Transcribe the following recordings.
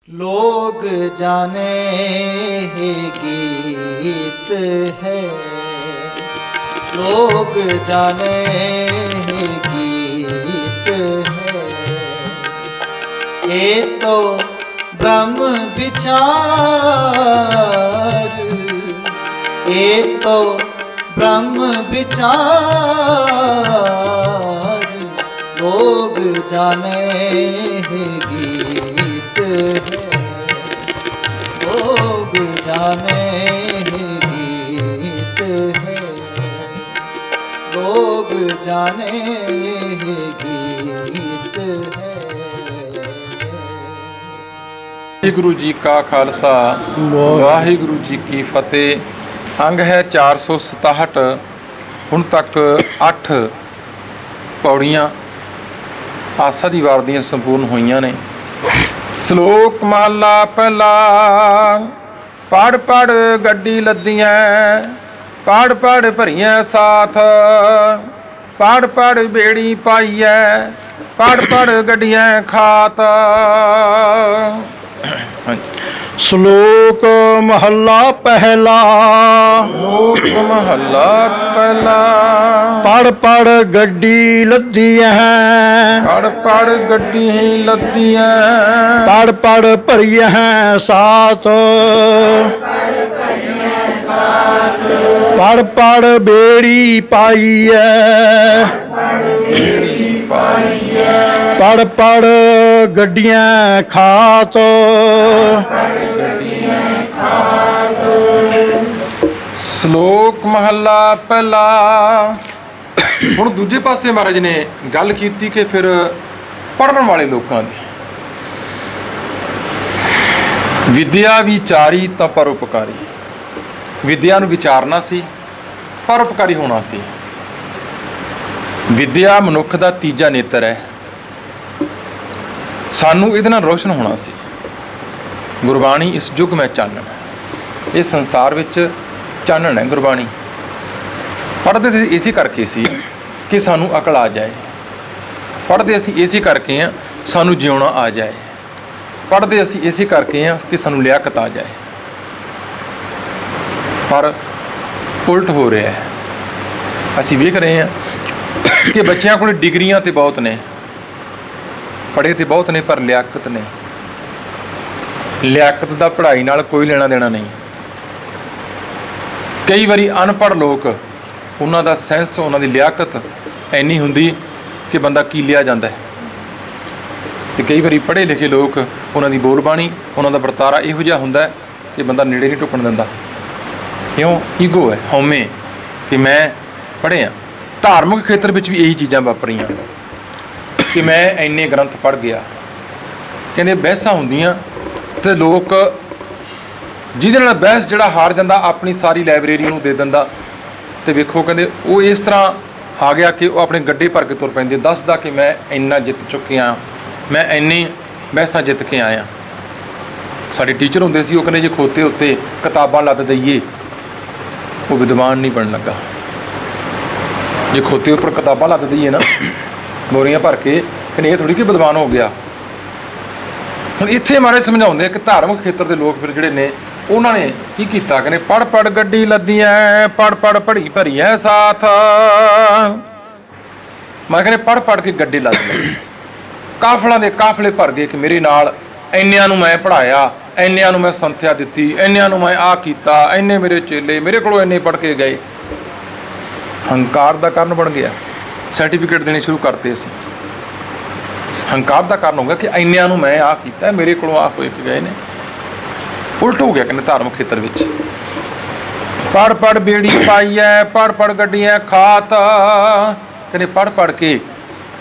लोग जाने ही गीत है, लोग जाने ही गीत है। ये तो ब्रह्म विचार, ये तो ब्रह्म विचार। लोग जाने ही गीत है, लोग जाने ही गीत है, लोग जाने ही गीत है। वाहिगुरु जी का खालसा वाहिगुरु जी की फतेह। अंग है 467। ਹੁਣ ਤੱਕ 8 ਪੌੜੀਆਂ ਆਸਾ ਦੀ ਵਾਰ ਦੀਆਂ ਸੰਪੂਰਨ ਹੋਈਆਂ ਨੇ। ਸ਼ਲੋਕ ਮਹਲਾ ਪਹਿਲਾ। ਪੜ ਪੜ ਗੱਡੀ ਲੱਦੀਆਂ, ਪੜ ਪੜ ਭਰੀਆਂ ਸਾਥ, ਪੜ ਪੜ ਬੇੜੀ ਪਾਈਐ, ਪੜ ਪੜ ਗੱਡੀਆਂ ਖਾਤ। ਸ਼ਲੋਕ ਮਹੱਲਾ ਪਹਿਲਾ। ਸ਼ਲੋਕ ਮਹੱਲਾ ਪਹਿਲਾ। ਪੜ ਪੜ ਗੱਡੀ ਲੱਦੀਆਂ, ਪੜ ਪੜ ਗੱਡੀ ਲੱਦੀਆਂ, ਪੜ ਪੜ ਭਰੀਆਂ ਸਾਥ, ਪੜ ਪੜ ਬੇੜੀ ਪਾਈਐ, ਪੜ ਪੜ ਗੱਡੀਆਂ ਖਾਤ। ਸ਼ਲੋਕ ਮਹੱਲਾ ਪਹਿਲਾ। ਹੁਣ ਦੂਜੇ ਪਾਸੇ ਮਹਾਰਾਜ ਨੇ ਗੱਲ ਕੀਤੀ ਕਿ ਫਿਰ ਪੜ੍ਹਨ ਵਾਲੇ ਲੋਕਾਂ ਦੀ ਵਿਦਿਆ ਵਿਚਾਰੀ ਤਾਂ ਪਰਉਪਕਾਰੀ। ਵਿਦਿਆ ਨੂੰ ਵਿਚਾਰਨਾ ਸੀ, ਪਰਉਪਕਾਰੀ ਹੋਣਾ ਸੀ। ਵਿਦਿਆ ਮਨੁੱਖ ਦਾ ਤੀਜਾ ਨੇਤਰ ਹੈ। ਸਾਨੂੰ ਇਹਦੇ ਨਾਲ ਰੋਸ਼ਨ ਹੋਣਾ ਸੀ। ਗੁਰਬਾਣੀ ਇਸ ਯੁੱਗ ਮੈਂ ਚਾਨਣ, ਇਸ ਸੰਸਾਰ ਵਿੱਚ ਚਾਨਣ ਹੈ ਗੁਰਬਾਣੀ। ਪੜ੍ਹਦੇ ਸੀ ਇਸੇ ਕਰਕੇ ਸੀ ਕਿ ਸਾਨੂੰ ਅਕਲ ਆ ਜਾਏ। ਪੜ੍ਹਦੇ ਅਸੀਂ ਇਸੇ ਕਰਕੇ ਹਾਂ ਸਾਨੂੰ ਜਿਉਣਾ ਆ ਜਾਏ। ਪੜ੍ਹਦੇ ਅਸੀਂ ਇਸੇ ਕਰਕੇ ਹਾਂ ਕਿ ਸਾਨੂੰ ਲਿਆਕਤ ਆ ਜਾਏ। ਪਰ ਉਲਟ ਹੋ ਰਿਹਾ ਹੈ। ਅਸੀਂ ਵੇਖ ਰਹੇ ਹਾਂ ਕਿ ਬੱਚਿਆਂ ਕੋਲ ਡਿਗਰੀਆਂ ਤੇ ਬਹੁਤ ਨੇ, ਪੜ੍ਹੇ ਤੇ ਬਹੁਤ ਨੇ, ਪਰ ਲਿਆਕਤ ਨਹੀਂ। ਲਿਆਕਤ ਦਾ ਪੜ੍ਹਾਈ ਨਾਲ ਕੋਈ ਲੈਣਾ ਦੇਣਾ ਨਹੀਂ। ਕਈ ਵਾਰੀ ਅਨਪੜ੍ਹ ਲੋਕ, ਉਹਨਾਂ ਦਾ ਸੈਂਸ, ਉਹਨਾਂ ਦੀ ਲਿਆਕਤ ਇੰਨੀ ਹੁੰਦੀ ਕਿ ਬੰਦਾ ਕੀਲਿਆ ਜਾਂਦਾ ਹੈ। ਅਤੇ ਕਈ ਵਾਰੀ ਪੜ੍ਹੇ ਲਿਖੇ ਲੋਕ, ਉਹਨਾਂ ਦੀ ਬੋਲਬਾਣੀ, ਉਹਨਾਂ ਦਾ ਵਰਤਾਰਾ ਇਹੋ ਜਿਹਾ ਹੁੰਦਾ ਕਿ ਬੰਦਾ ਨੇੜੇ ਨਹੀਂ ਢੁੱਕਣ ਦਿੰਦਾ। ਕਿਉਂ? ਈਗੋ ਹੈ, ਹਉਮੈ ਕਿ ਮੈਂ ਪੜ੍ਹਿਆ। ਧਾਰਮਿਕ ਖੇਤਰ ਵਿੱਚ ਵੀ ਇਹੀ ਚੀਜ਼ਾਂ ਵਾਪਰੀਆਂ ਕਿ ਮੈਂ ਇੰਨੇ ਗ੍ਰੰਥ ਪੜ੍ਹ ਗਿਆ। ਕਹਿੰਦੇ ਬਹਿਸਾਂ ਹੁੰਦੀਆਂ ਅਤੇ ਲੋਕ ਜਿਹਦੇ ਨਾਲ ਬਹਿਸ ਜਿਹੜਾ ਹਾਰ ਜਾਂਦਾ ਆਪਣੀ ਸਾਰੀ ਲਾਇਬ੍ਰੇਰੀ ਨੂੰ ਦੇ ਦਿੰਦਾ। ਅਤੇ ਵੇਖੋ ਕਹਿੰਦੇ ਉਹ ਇਸ ਤਰ੍ਹਾਂ ਆ ਗਿਆ ਕਿ ਉਹ ਆਪਣੇ ਗੱਡੇ ਭਰ ਕੇ ਤੁਰ ਪੈਂਦੇ, ਦੱਸਦਾ ਕਿ ਮੈਂ ਇੰਨਾ ਜਿੱਤ ਚੁੱਕਿਆ, ਮੈਂ ਇੰਨੀ ਬਹਿਸਾਂ ਜਿੱਤ ਕੇ ਆਇਆ। ਸਾਡੇ ਟੀਚਰ ਹੁੰਦੇ ਸੀ, ਉਹ ਕਹਿੰਦੇ ਜੇ ਖੋਤੇ ਉੱਤੇ ਕਿਤਾਬਾਂ ਲੱਦ ਦਈਏ ਉਹ ਵਿਦਵਾਨ ਨਹੀਂ ਬਣਨ ਲੱਗਾ। ਜੇ ਖੋਤੇ ਉੱਪਰ ਕਿਤਾਬਾਂ ਲੱਦ ਦਈਏ ਨਾ ਬੋਰੀਆਂ ਭਰ ਕੇ, ਕਹਿੰਦੇ ਇਹ ਥੋੜ੍ਹੀ ਕਿ ਵਿਦਵਾਨ ਹੋ ਗਿਆ। ਹੁਣ ਇੱਥੇ ਮਾਰੇ ਸਮਝਾਉਂਦੇ ਕਿ ਧਾਰਮਿਕ ਖੇਤਰ ਦੇ ਲੋਕ ਫਿਰ ਜਿਹੜੇ ਨੇ ਉਹਨਾਂ ਨੇ ਕੀ ਕੀਤਾ। ਕਹਿੰਦੇ ਪੜ ਪੜ ਗੱਡੀ ਲੱਦੀਆਂ, ਪੜ ਪੜ ਭੜੀ ਭਰੀ ਹੈ ਸਾਥ। ਮੈਂ ਕਹਿੰਦੇ ਪੜ ਪੜ ਕੇ ਗੱਡੀ ਲੱਦ ਲਈ, ਕਾਫਲਾਂ ਦੇ ਕਾਫਲੇ ਭਰ ਗਏ ਕਿ ਮੇਰੇ ਨਾਲ ਇੰਨਿਆਂ ਨੂੰ ਮੈਂ ਪੜ੍ਹਾਇਆ, ਇੰਨਿਆਂ ਨੂੰ ਮੈਂ ਸੰਥਿਆ ਦਿੱਤੀ, ਇੰਨਿਆਂ ਨੂੰ ਮੈਂ ਆਹ ਕੀਤਾ, ਇੰਨੇ ਮੇਰੇ ਚੇਲੇ ਮੇਰੇ ਕੋਲੋਂ ਇੰਨੇ ਪੜ੍ਹ ਕੇ ਗਏ। ਹੰਕਾਰ ਦਾ ਕਾਰਨ ਬਣ ਗਿਆ। ਸਰਟੀਫਿਕੇਟ ਦੇਣੇ ਸ਼ੁਰੂ ਕਰਤੇ ਅਸੀਂ। ਹੰਕਾਰ ਦਾ ਕਾਰਨ ਹੋ ਗਿਆ ਕਿ ਇੰਨਿਆਂ ਨੂੰ ਮੈਂ ਆਹ ਕੀਤਾ, ਮੇਰੇ ਕੋਲੋਂ ਆਹ ਹੋਏ ਕੇ ਗਏ ਨੇ। ਉਲਟ ਹੋ ਗਿਆ ਕਹਿੰਦੇ ਧਾਰਮਿਕ ਖੇਤਰ ਵਿੱਚ। ਪੜ ਪੜ ਬੇੜੀ ਪਾਈਐ, ਪੜ ਪੜ ਗੱਡੀਆਂ ਖਾਤ। ਕਹਿੰਦੇ ਪੜ ਪੜ ਕੇ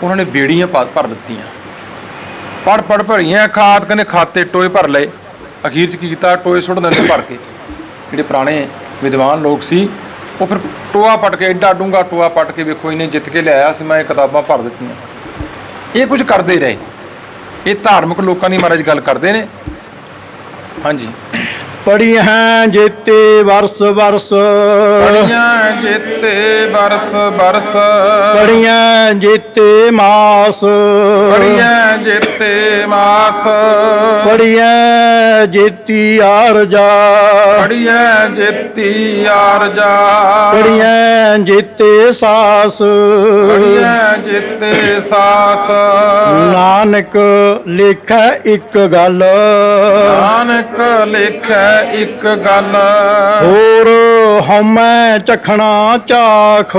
ਉਹਨਾਂ ਨੇ ਬੇੜੀਆਂ ਭਰ ਦਿੱਤੀਆਂ, ਪੜ ਪੜ ਭਰੀਆਂ ਖਾਤ। ਕਹਿੰਦੇ ਖਾਤੇ ਟੋਏ ਭਰ ਲਏ। ਅਖੀਰ 'ਚ ਕੀ ਕੀਤਾ, ਟੋਏ ਸੁੱਟ ਦਿੰਦੇ ਭਰ ਕੇ। ਜਿਹੜੇ ਪੁਰਾਣੇ ਵਿਦਵਾਨ ਲੋਕ ਸੀ ਉਹ ਫਿਰ ਟੋਆ ਪੱਟ ਕੇ, ਐਡਾ ਡੂੰਘਾ ਟੋਆ ਪੱਟ ਕੇ, ਵੇਖੋ ਇਹਨੇ ਜਿੱਤ ਕੇ ਲਿਆਇਆ ਸੀ, ਮੈਂ ਇਹ ਕਿਤਾਬਾਂ ਭਰ ਦਿੱਤੀਆਂ। ਇਹ ਕੁਝ ਕਰਦੇ ਰਹੇ। ਇਹ ਧਾਰਮਿਕ ਲੋਕਾਂ ਦੀ ਮਹਾਰਾਜ ਗੱਲ ਕਰਦੇ ਨੇ। ਹਾਂਜੀ। ਪੜੀਆਂ ਜੇਤੇ ਵਰਸ ਵਰਸ ਪੜੀਆਂ ਜੇਤੇ ਬਰਸ ਬਰਸ ਪੜੀਆਂ ਜੇਤੇ ਮਾਸ ਪੜੀਆਂ ਜੇਤੇ ਮਾਸ ਪੜੀਆਂ ਜੇਤੀ ਆਰਜਾ ਪੜੀਆਂ ਜੇਤੀ ਆਰਜਾ ਪੜੀਆਂ ਜੇਤੇ ਸਾਸ ਪੜੀਆਂ ਜੇਤੇ ਸਾਸ ਨਾਨਕ ਲੇਖੈ ਇੱਕ ਗੱਲ ਨਾਨਕ ਲੇਖੈ ਇੱਕ ਗੱਲ ਹੋਰ ਹਉਮੈ ਚਖਣਾ ਚਾਖ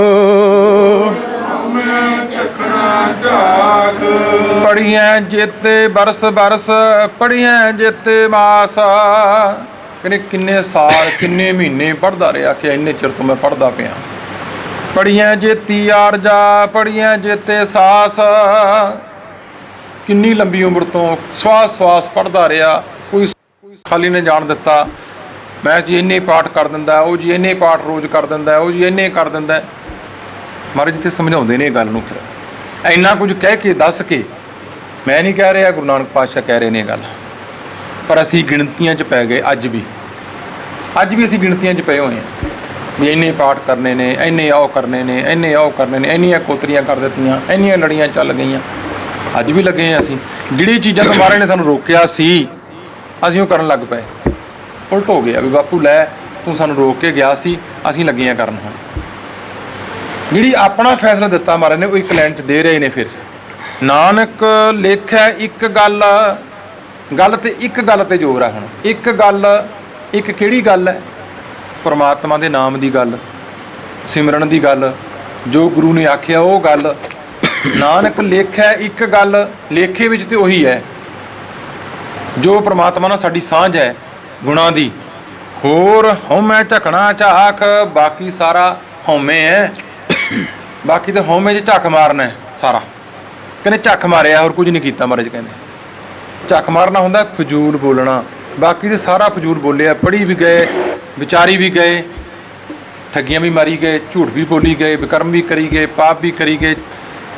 ਪੜੀਆਂ ਜੇਤੇ ਬਰਸ ਬਰਸ ਪੜੀਆਂ ਜੇਤੇ ਮਾਸ ਕਹਿੰਦੇ ਕਿੰਨੇ ਸਾਲ ਕਿੰਨੇ ਮਹੀਨੇ ਪੜ੍ਹਦਾ ਰਿਹਾ ਕਿ ਇੰਨੇ ਚਿਰ ਤੋਂ ਮੈਂ ਪੜ੍ਹਦਾ ਪਿਆ ਪੜੀਆਂ ਜੇਤੀ ਆਰਜਾ ਪੜੀਆਂ ਜੇਤੇ ਸਾਸ ਕਿੰਨੀ ਲੰਬੀ ਉਮਰ ਤੋਂ ਸਵਾਸ ਸਵਾਸ ਪੜ੍ਹਦਾ ਰਿਹਾ ਕੋਈ ਖਾਲੀ ਨੇ ਜਾਣ ਦਿੱਤਾ ਮੈਂ ਜੀ ਇੰਨੇ ਪਾਠ ਕਰ ਦਿੰਦਾ ਉਹ ਜੀ ਇੰਨੇ ਪਾਠ ਰੋਜ਼ ਕਰ ਦਿੰਦਾ ਉਹ ਜੀ ਇੰਨੇ ਕਰ ਦਿੰਦਾ ਮਹਾਰਾਜ ਜਿੱਥੇ ਸਮਝਾਉਂਦੇ ਨੇ ਇਹ ਗੱਲ ਨੂੰ ਫਿਰ ਇੰਨਾ ਕੁਝ ਕਹਿ ਕੇ ਦੱਸ ਕੇ ਮੈਂ ਨਹੀਂ ਕਹਿ ਰਿਹਾ ਗੁਰੂ ਨਾਨਕ ਪਾਤਸ਼ਾਹ ਕਹਿ ਰਹੇ ਨੇ ਇਹ ਗੱਲ ਪਰ ਅਸੀਂ ਗਿਣਤੀਆਂ 'ਚ ਪੈ ਗਏ ਅੱਜ ਵੀ ਅਸੀਂ ਗਿਣਤੀਆਂ 'ਚ ਪਏ ਹੋਏ ਹਾਂ ਵੀ ਇੰਨੇ ਪਾਠ ਕਰਨੇ ਨੇ ਇੰਨੇ ਉਹ ਕਰਨੇ ਨੇ ਇੰਨੇ ਉਹ ਕਰਨੇ ਨੇ ਇੰਨੀਆਂ ਕੋਤਰੀਆਂ ਕਰ ਦਿੱਤੀਆਂ ਇੰਨੀਆਂ ਲੜੀਆਂ ਚੱਲ ਗਈਆਂ ਅੱਜ ਵੀ ਲੱਗੇ ਹਾਂ ਅਸੀਂ ਜਿਹੜੀ ਚੀਜ਼ਾਂ ਤੋਂ ਮਹਾਰਾਜ ਨੇ ਸਾਨੂੰ ਰੋਕਿਆ ਸੀ ਅਸੀਂ ਉਹ ਕਰਨ ਲੱਗ ਪਏ ਉਲਟ ਹੋ ਗਿਆ ਵੀ ਬਾਪੂ ਲੈ ਤੂੰ ਸਾਨੂੰ ਰੋਕ ਕੇ ਗਿਆ ਸੀ ਅਸੀਂ ਲੱਗੇ ਹਾਂ ਕਰਨ ਹੁਣ ਜਿਹੜੀ ਆਪਣਾ ਫੈਸਲਾ ਦਿੱਤਾ ਮਹਾਰਾਜ ਨੇ ਉਹ ਇੱਕ ਲਾਈਨ 'ਚ ਦੇ ਰਹੇ ਨੇ ਫਿਰ ਨਾਨਕ ਲੇਖੈ ਇੱਕ ਗੱਲ ਤੇ ਇੱਕ ਗੱਲ ਤੇ ਜ਼ੋਰ ਹੈ ਹੁਣ ਇੱਕ ਗੱਲ ਇੱਕ ਕਿਹੜੀ ਗੱਲ ਹੈ ਪਰਮਾਤਮਾ ਦੇ ਨਾਮ ਦੀ ਗੱਲ ਸਿਮਰਨ ਦੀ ਗੱਲ ਜੋ ਗੁਰੂ ਨੇ ਆਖਿਆ ਉਹ ਗੱਲ ਨਾਨਕ ਲੇਖੈ ਇੱਕ ਗੱਲ ਲੇਖੇ ਵਿੱਚ ਤੇ ਉਹੀ ਹੈ ਜੋ ਪਰਮਾਤਮਾ ਨਾਲ ਸਾਡੀ ਸਾਂਝ ਹੈ ਗੁਣਾਂ ਦੀ ਹੋਰ ਹਉਮੈ ਝਕਣਾ ਝਾਕ ਬਾਕੀ ਸਾਰਾ ਹਉਮੈ ਹੈ ਬਾਕੀ ਤਾਂ ਹਉਮੈ 'ਚ ਝੱਕ ਮਾਰਨਾ ਸਾਰਾ ਕਹਿੰਦੇ ਝੱਕ ਮਾਰਿਆ ਹੋਰ ਕੁਝ ਨਹੀਂ ਕੀਤਾ ਮਹਾਰਾਜ ਕਹਿੰਦੇ ਝੱਕ ਮਾਰਨਾ ਹੁੰਦਾ ਫਜ਼ੂਲ ਬੋਲਣਾ ਬਾਕੀ ਤੇ ਸਾਰਾ ਫਜ਼ੂਲ ਬੋਲਿਆ ਪੜ੍ਹੀ ਵੀ ਗਏ ਵਿਚਾਰੀ ਵੀ ਗਏ ਠੱਗੀਆਂ ਵੀ ਮਾਰੀ ਗਏ ਝੂਠ ਵੀ ਬੋਲੀ ਗਏ ਵਿਕਰਮ ਵੀ ਕਰੀ ਗਏ ਪਾਪ ਵੀ ਕਰੀ ਗਏ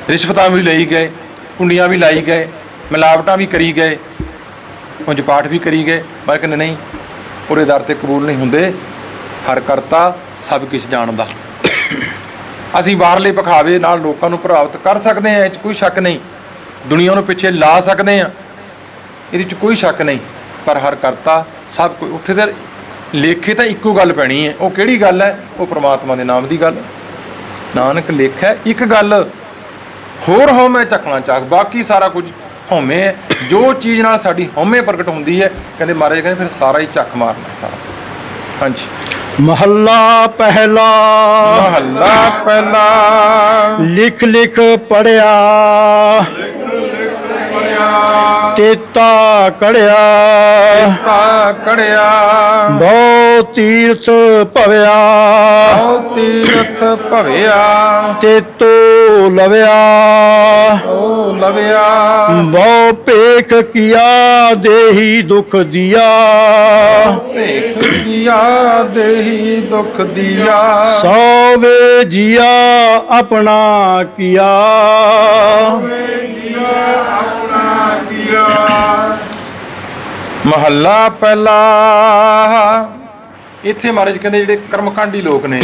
ਰਿਸ਼ਵਤਾਂ ਵੀ ਲਈ ਗਏ ਕੁੰਡੀਆਂ ਵੀ ਲਾਈ ਗਏ ਮਿਲਾਵਟਾਂ ਵੀ ਕਰੀ ਗਏ ਉਂਝ ਪਾਠ ਵੀ ਕਰੀ ਗਏ ਪਰ ਕਹਿੰਦੇ ਨਹੀਂ ਉਹਦੇ ਦਰ ਤੇ ਕਬੂਲ ਨਹੀਂ ਹੁੰਦੇ ਹਰ ਕਰਤਾ ਸਭ ਕੁਛ ਜਾਣਦਾ ਅਸੀਂ ਬਾਹਰਲੇ ਵਿਖਾਵੇ ਨਾਲ ਲੋਕਾਂ ਨੂੰ ਪ੍ਰਭਾਵਿਤ ਕਰ ਸਕਦੇ ਹਾਂ ਇਹ 'ਚ ਕੋਈ ਸ਼ੱਕ ਨਹੀਂ ਦੁਨੀਆ ਨੂੰ ਪਿੱਛੇ ਲਾ ਸਕਦੇ ਹਾਂ ਇਹਦੇ 'ਚ ਕੋਈ ਸ਼ੱਕ ਨਹੀਂ ਪਰ ਹਰ ਕਰਤਾ ਸਭ ਕੋਈ ਉੱਥੇ ਤਾਂ ਲੇਖੇ ਤਾਂ ਇੱਕੋ ਗੱਲ ਪੈਣੀ ਹੈ ਉਹ ਕਿਹੜੀ ਗੱਲ ਹੈ ਉਹ ਪ੍ਰਮਾਤਮਾ ਦੇ ਨਾਮ ਦੀ ਗੱਲ ਨਾਨਕ ਲੇਖੈ ਇੱਕ ਗੱਲ ਹੋਰ ਹਉਮੈ ਝਕਣਾ ਚਾਕ ਬਾਕੀ ਸਾਰਾ ਕੁਝ ਹਉਮੈ ਹੈ ਜੋ ਚੀਜ਼ ਨਾਲ ਸਾਡੀ ਹਉਮੈ ਪ੍ਰਗਟ ਹੁੰਦੀ ਹੈ ਕਹਿੰਦੇ ਮਹਾਰਾਜ ਕਹਿੰਦੇ ਫਿਰ ਸਾਰਾ ਹੀ ਝੱਕ ਮਾਰਨਾ ਸਾਰਾ ਹਾਂਜੀ ਮਹੱਲਾ ਪਹਿਲਾ ਲਿਖ ਲਿਖ ਪੜਿਆ ਤੇਤਾ ਕੜਿਆ ਬਹੁ ਤੀਰਥ ਭਵਿਆ ਤੇਤੋ ਲਵਿਆ ਬਹੁ ਭੇਖ ਕੀਆ ਦੇਹੀ ਦੁਖ ਦੀਆ ਸੋ ਵੇ ਜੀਆ ਆਪਣਾ ਕੀਆ ਮਹੱਲਾ ਪਹਿਲਾ ਇੱਥੇ ਮਹਾਰਾਜ ਕਹਿੰਦੇ ਜਿਹੜੇ ਕਰਮਕਾਂਡੀ ਲੋਕ ਨੇ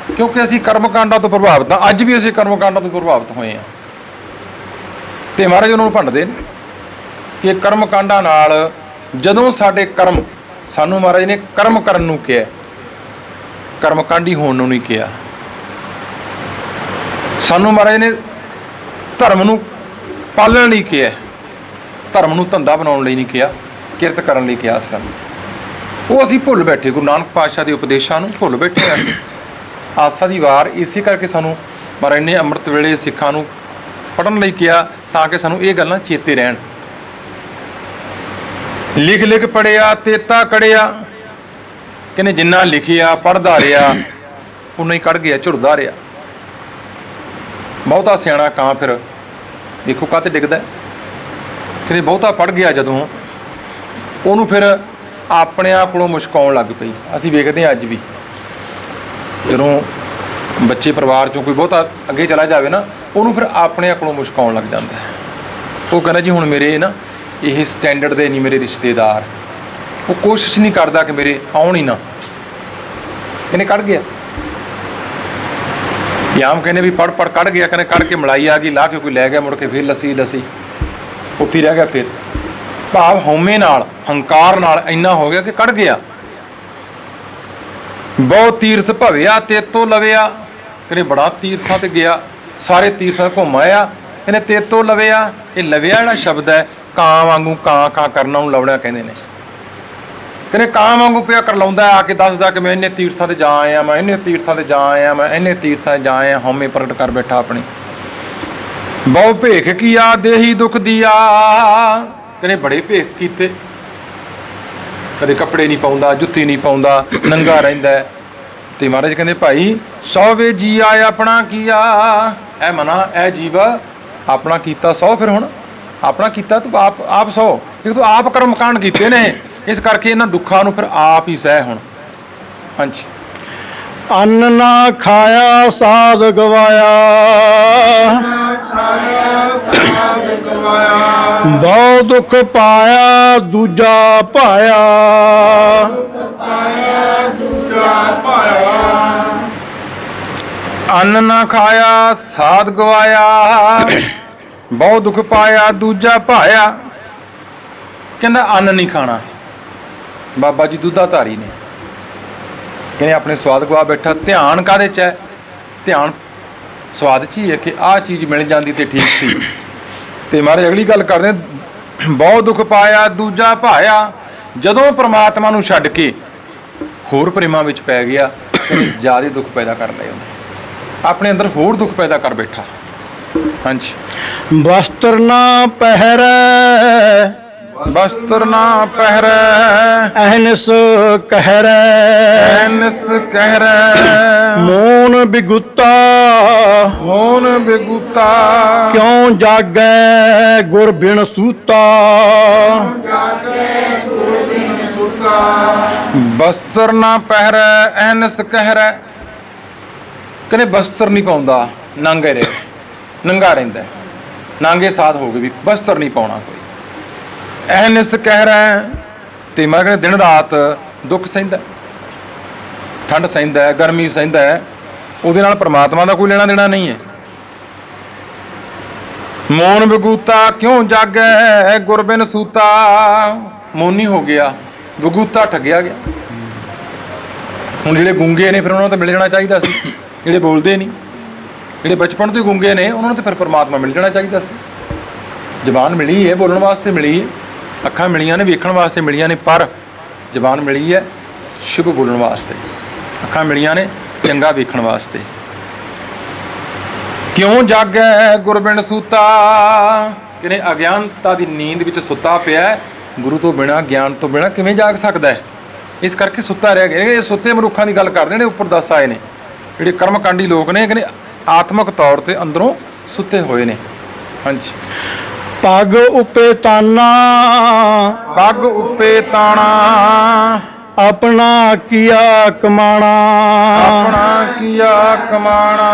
ਕਿਉਂਕਿ ਅਸੀਂ ਕਰਮਕਾਂਡਾਂ ਤੋਂ ਪ੍ਰਭਾਵਿਤ ਹਾਂ ਅੱਜ ਵੀ ਅਸੀਂ ਕਰਮਕਾਂਡਾਂ ਤੋਂ ਪ੍ਰਭਾਵਿਤ ਹੋਏ ਹਾਂ ਤੇ ਮਹਾਰਾਜ ਉਹਨਾਂ ਨੂੰ ਭੰਡਦੇ ਨੇ ਕਿ ਕਰਮਕਾਂਡਾਂ ਨਾਲ ਜਦੋਂ ਸਾਡੇ ਕਰਮ ਸਾਨੂੰ ਮਹਾਰਾਜ ਨੇ ਕਰਮ ਕਰਨ ਨੂੰ ਕਿਹਾ ਕਰਮਕਾਂਡੀ ਹੋਣ ਨੂੰ ਨਹੀਂ ਕਿਹਾ ਸਾਨੂੰ ਮਹਾਰਾਜ ਨੇ ਧਰਮ ਨੂੰ ਪਾਲਣ ਲਈ ਕਿਹਾ ਧਰਮ ਨੂੰ ਧੰਦਾ ਬਣਾਉਣ ਲਈ ਨਹੀਂ ਕਿਹਾ ਕਿਰਤ ਕਰਨ ਲਈ ਕਿਹਾ ਸਾਨੂੰ ਉਹ ਅਸੀਂ ਭੁੱਲ ਬੈਠੇ ਗੁਰੂ ਨਾਨਕ ਪਾਤਸ਼ਾਹ ਦੇ ਉਪਦੇਸ਼ਾਂ ਨੂੰ ਭੁੱਲ ਬੈਠੇ ਹਾਂ ਆਸਾ ਦੀ ਵਾਰ ਇਸੇ ਕਰਕੇ ਸਾਨੂੰ ਮਹਾਰਾਜ ਨੇ ਅੰਮ੍ਰਿਤ ਵੇਲੇ ਸਿੱਖਾਂ ਨੂੰ ਪੜ੍ਹਨ ਲਈ ਕਿਹਾ ਤਾਂ ਕਿ ਸਾਨੂੰ ਇਹ ਗੱਲਾਂ ਚੇਤੇ ਰਹਿਣ ਲਿਖ ਲਿਖ ਪੜਿਆ ਤੇਤਾ ਕੜਿਆ ਕਹਿੰਦੇ ਜਿੰਨਾ ਲਿਖਿਆ ਪੜ੍ਹਦਾ ਰਿਹਾ ਉਨਾ ਹੀ ਕੱਢ ਗਿਆ ਝੁਰਦਾ ਰਿਹਾ ਬਹੁਤਾ ਸਿਆਣਾ ਕਾਂ ਫਿਰ ਦੇਖੋ ਕਾਹਤੇ ਡਿੱਗਦਾ ਕਹਿੰਦੇ ਬਹੁਤਾ ਪੜ੍ਹ ਗਿਆ ਜਦੋਂ ਉਹਨੂੰ ਫਿਰ ਆਪਣੇ ਆਪ ਕੋਲੋਂ ਮੁਸ਼ਕ ਆਉਣ ਲੱਗ ਪਈ ਅਸੀਂ ਵੇਖਦੇ ਹਾਂ ਅੱਜ ਵੀ ਜਦੋਂ ਬੱਚੇ ਪਰਿਵਾਰ 'ਚੋਂ ਕੋਈ ਬਹੁਤਾ ਅੱਗੇ ਚਲਾ ਜਾਵੇ ਨਾ ਉਹਨੂੰ ਫਿਰ ਆਪਣੇ ਆਪ ਕੋਲੋਂ ਮੁਸ਼ਕ ਆਉਣ ਲੱਗ ਜਾਂਦਾ ਉਹ ਕਹਿੰਦਾ ਜੀ ਹੁਣ ਮੇਰੇ ਨਾ ਇਹ ਸਟੈਂਡਰਡ ਦੇ ਨਹੀਂ ਮੇਰੇ ਰਿਸ਼ਤੇਦਾਰ ਉਹ ਕੋਸ਼ਿਸ਼ ਨਹੀਂ ਕਰਦਾ ਕਿ ਮੇਰੇ ਆਉਣ ਹੀ ਨਾ। ਇਹਨੇ ਕੱਢ ਗਿਆ। ਯਾਮ ਕਹਿੰਦੇ ਵੀ ਪੜ ਕੱਢ ਗਿਆ, ਕਹਿੰਦੇ ਕੱਢ ਕੇ ਮਲਾਈ ਆ ਗਈ, ਲਾ ਕੇ ਕੋਈ ਲੈ ਗਿਆ, ਮੁੜ ਕੇ ਫਿਰ ਲੱਸੀ ਉੱਥੇ ਹੀ ਰਹਿ ਗਿਆ। ਫਿਰ ਭਾਵ ਹਉਮੈ ਨਾਲ, ਹੰਕਾਰ ਨਾਲ ਇੰਨਾ ਹੋ ਗਿਆ ਕਿ ਕੱਢ ਗਿਆ। ਬਹੁਤ ਤੀਰਥ ਭਵਿਆ ਤੇਤੋਂ ਲਵਿਆ, ਕਹਿੰਦੇ ਬੜਾ ਤੀਰਥਾਂ ਤੇ ਗਿਆ, ਸਾਰੇ ਤੀਰਥਾਂ ਘੁੰਮ ਆਇਆ, ਕਹਿੰਦੇ ਤੇਤੋਂ ਲਵਿਆ। ਇਹ ਲਵਿਆ ਜਿਹੜਾ ਸ਼ਬਦ ਹੈ, ਕਾਂ ਵਾਂਗੂ ਕਾਂ ਕਰਨਾ ਨੂੰ ਲਵਣਾ ਕਹਿੰਦੇ ਨੇ। ਕਹਿੰਦੇ ਕਾਂ ਵਾਂਗੂ ਪਿਆ ਕਰਲਾਉਂਦਾ ਆ ਕੇ, ਦੱਸਦਾ ਕਿ ਮੈਂ ਇੰਨੇ ਤੀਰਥਾਂ ਤੇ ਜਾ ਆਇਆ, ਮੈਂ ਇੰਨੇ ਤੀਰਥਾਂ ਤੇ ਜਾ ਆਇਆ, ਮੈਂ ਇੰਨੇ ਤੀਰਥਾਂ 'ਤੇ ਜਾ ਆਇਆ। ਹਉਮੈ ਪ੍ਰਗਟ ਕਰ ਬੈਠਾ ਆਪਣੀ। ਬਹੁ ਭੇਖ ਕੀਆ ਦੇਹੀ ਦੁਖ ਦੀਆ, ਕਹਿੰਦੇ ਬੜੇ ਭੇਖ ਕੀਤੇ, ਕਦੇ ਕੱਪੜੇ ਨਹੀਂ ਪਾਉਂਦਾ, ਜੁੱਤੀ ਨਹੀਂ ਪਾਉਂਦਾ, ਨੰਗਾ ਰਹਿੰਦਾ। ਤੇ ਮਹਾਰਾਜ ਕਹਿੰਦੇ ਭਾਈ ਸੌ ਵੇ ਜੀ ਆਇਆ ਆਪਣਾ ਕੀਆ, ਇਹ ਮਨਾ ਇਹ ਜੀਵ ਆਪਣਾ ਕੀਤਾ ਸੌ। ਫਿਰ ਹੁਣ ਆਪਣਾ ਕੀਤਾ ਤੂੰ ਆਪ ਸੌ, ਕਿਉਂਕਿ ਤੂੰ ਆਪ ਕਰਮ ਕਾਂਡ ਕੀਤੇ ਨੇ, ਇਸ ਕਰਕੇ ਇਹਨਾਂ ਦੁੱਖਾਂ ਨੂੰ ਫਿਰ ਆਪ ਹੀ ਸਹਿ। ਹੁਣ ਹਾਂਜੀ, ਅੰਨ ਨਾ ਖਾਇਆ ਸਾਧ ਗਵਾਇਆ, ਬਹੁ ਦੁੱਖ ਪਾਇਆ ਦੂਜਾ ਭਾਇਆ। ਅੰਨ ਨਾ ਖਾਇਆ ਸਾਧ ਗਵਾਇਆ, ਬਹੁ ਦੁੱਖ ਪਾਇਆ ਦੂਜਾ ਭਾਇਆ। ਕਹਿੰਦਾ ਅੰਨ ਨਹੀਂ ਖਾਣਾ। ਬਾਬਾ ਜੀ ਦੁੱਧਾ ਧਾਰੀ ਨੇ, ਕਹਿੰਦੇ ਆਪਣੇ ਸਵਾਦ ਗਵਾ ਬੈਠਾ। ਧਿਆਨ ਕਾਹਦੇ 'ਚ ਹੈ? ਧਿਆਨ ਸਵਾਦ 'ਚ ਹੀ ਹੈ ਕਿ ਆਹ ਚੀਜ਼ ਮਿਲ ਜਾਂਦੀ ਤੇ ਠੀਕ ਸੀ। ਤੇ ਮਹਾਰਾਜ ਅਗਲੀ ਗੱਲ ਕਰਦੇ, ਬਹੁਤ ਦੁੱਖ ਪਾਇਆ ਦੂਜਾ ਭਾਇਆ। ਜਦੋਂ ਪ੍ਰਮਾਤਮਾ ਨੂੰ ਛੱਡ ਕੇ ਹੋਰ ਪ੍ਰੇਮਾਂ ਵਿੱਚ ਪੈ ਗਿਆ, ਜ਼ਿਆਦਾ ਦੁੱਖ ਪੈਦਾ ਕਰ ਲਏ ਉਹਨੇ, ਆਪਣੇ ਅੰਦਰ ਹੋਰ ਦੁੱਖ ਪੈਦਾ ਕਰ ਬੈਠਾ। ਹਾਂਜੀ, ਵਸਤਰ ਨਾ ਪਹਿਰੈ, ਵਸਤਰ ਨਾ ਪਹਿਰੈ, ਅਹਨਸ ਕਹਿਰੈ, ਐਨਸ ਕਹਿਰੈ, ਮੋਨ ਬਿਗੁਤਾ, ਮੋਨ ਬਿਗੁਤਾ, ਕਿਉਂ ਜਾਗੈ ਗੁਰ ਬਿਨ ਸੂਤਾ। ਬਸਤਰ ਨਾ ਪਹਿਰੈ ਐਨਸ ਕਹਿਰੈ, ਕਹਿੰਦੇ ਬਸਤਰ ਨਹੀਂ ਪਾਉਂਦਾ, ਨੰਗੇ ਰਹੇ, ਨੰਗਾ ਰਹਿੰਦਾ, ਨਾਂਗੇ ਸਾਧ ਹੋ ਗਏ ਵੀ ਬਸਤਰ ਨਹੀਂ ਪਾਉਣਾ ਕੋਈ। ਐਨਸ ਕਹਿਰੈ, ਤੇ ਮੈਂ ਕਹਿੰਦਾ ਦਿਨ ਰਾਤ ਦੁੱਖ ਸਹਿੰਦਾ, ਠੰਡ ਸਹਿੰਦਾ, ਗਰਮੀ ਸਹਿੰਦਾ, ਉਹਦੇ ਨਾਲ ਪ੍ਰਮਾਤਮਾ ਦਾ ਕੋਈ ਲੈਣਾ ਦੇਣਾ ਨਹੀਂ ਹੈ। ਮੋਨ ਬਗੂਤਾ ਕਿਉਂ ਜਾਗੈ ਗੁਰ ਬਿਨ ਸੂਤਾ, ਮੋਨੀ ਹੋ ਗਿਆ, ਬਗੂਤਾ ਠੱਗਿਆ ਗਿਆ। ਹੁਣ ਜਿਹੜੇ ਗੂੰਗੇ ਨੇ ਫਿਰ ਉਹਨਾਂ ਨੂੰ ਤਾਂ ਮਿਲ ਜਾਣਾ ਚਾਹੀਦਾ ਸੀ, ਜਿਹੜੇ ਬੋਲਦੇ ਨਹੀਂ, ਜਿਹੜੇ ਬਚਪਨ ਤੋਂ ਹੀ ਗੂੰਗੇ ਨੇ ਉਹਨਾਂ ਨੂੰ ਤਾਂ ਫਿਰ ਪਰਮਾਤਮਾ ਮਿਲ ਜਾਣਾ ਚਾਹੀਦਾ ਸੀ। ਜ਼ਬਾਨ ਮਿਲੀ ਹੈ ਬੋਲਣ ਵਾਸਤੇ, ਮਿਲੀ ਹੈ, ਅੱਖਾਂ ਮਿਲੀਆਂ ਨੇ ਵੇਖਣ ਵਾਸਤੇ ਮਿਲੀਆਂ ਨੇ, ਪਰ ਜ਼ਬਾਨ ਮਿਲੀ ਹੈ ਸ਼ੁਭ ਬੋਲਣ ਵਾਸਤੇ, ਅੱਖਾਂ ਮਿਲੀਆਂ ਨੇ ਚੰਗਾ ਵੇਖਣ ਵਾਸਤੇ। ਕਿਉਂ ਜਾਗੈ ਗੁਰ ਬਿਨ ਸੂਤਾ, ਕਿਨੇ ਅਗਿਆਨਤਾ ਦੀ ਨੀਂਦ ਵਿੱਚ ਸੁੱਤਾ ਪਿਆ, ਗੁਰੂ ਤੋਂ ਬਿਨਾਂ, ਗਿਆਨ ਤੋਂ ਬਿਨਾਂ ਕਿਵੇਂ ਜਾਗ ਸਕਦਾ ਹੈ? ਇਸ ਕਰਕੇ ਸੁੱਤਾ ਰਹਿ ਗਿਆ। ਇਹ ਸੁੱਤੇ ਮਨੁੱਖਾਂ ਦੀ ਗੱਲ ਕਰਦੇ ਨੇ, ਉੱਪਰ ਦੱਸ ਆਏ ਨੇ ਜਿਹੜੇ ਕਰਮਕਾਂਡੀ ਲੋਕ ਨੇ, ਕਹਿੰਦੇ ਆਤਮਿਕ ਤੌਰ ਤੇ ਅੰਦਰੋਂ ਸੁੱਤੇ ਹੋਏ ਨੇ। ਹਾਂਜੀ, ਪਗ ਉਪੇ ਤਾਨਾ, ਪੱਗ ਉੱਪੇ ਤਾਣਾ, ਆਪਣਾ ਕੀਆ ਕਮਾਣਾ। ਆਪਣਾ ਕੀਆ ਕਮਾਣਾ,